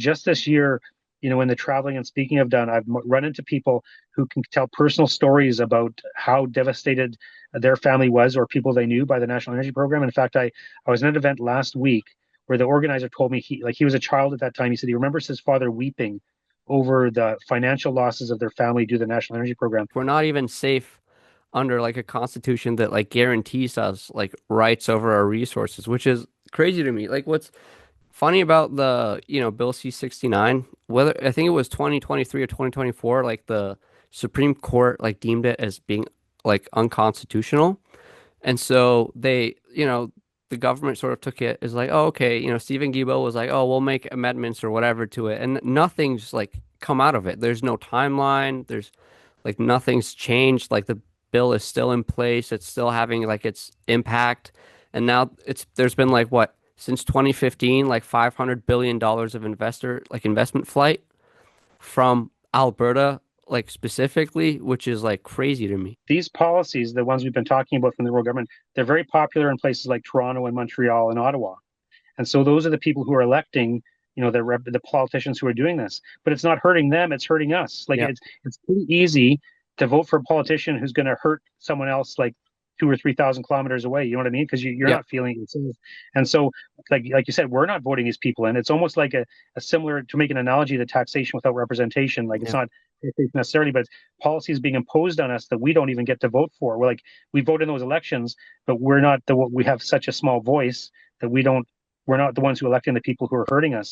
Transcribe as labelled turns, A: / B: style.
A: Just this year, in the traveling and speaking I've done, I've run into people who can tell personal stories about how devastated their family was or people they knew by the National Energy Program. In fact, I was at an event last week where the organizer told me he was a child at that time. He said he remembers his father weeping over the financial losses of their family due to the National Energy Program.
B: We're not even safe under like a constitution that like guarantees us like rights over our resources, which is crazy to me. Like what's funny about the, Bill C-69, whether I think it was 2023 or 2024, like the Supreme Court like deemed it as being like unconstitutional. And so the government sort of took it as like, oh, okay, Stephen Guilbeault was like, oh, we'll make amendments or whatever to it. And nothing's like come out of it. There's no timeline. There's like nothing's changed. Like the bill is still in place. It's still having like its impact. And now there's been like what, since 2015, like $500 billion of investment flight from Alberta, like specifically, which is like crazy to me.
A: These policies, the ones we've been talking about from the rural government, they're very popular in places like Toronto and Montreal and Ottawa. And so those are the people who are electing, the politicians who are doing this. But it's not hurting them; it's hurting us. Like
B: Yeah.
A: it's pretty easy to vote for a politician who's going to hurt someone else, like 2 or 3,000 kilometers away. You know what I mean? Because you're
B: Yep.
A: not feeling it yourself. And so, like you said, we're not voting these people in. It's almost like a similar, to make an analogy to taxation without representation. Like it's
B: Yeah.
A: not necessarily, but policies being imposed on us that we don't even get to vote for. We're like, we vote in those elections, but we have such a small voice that we're not the ones who electing the people who are hurting us.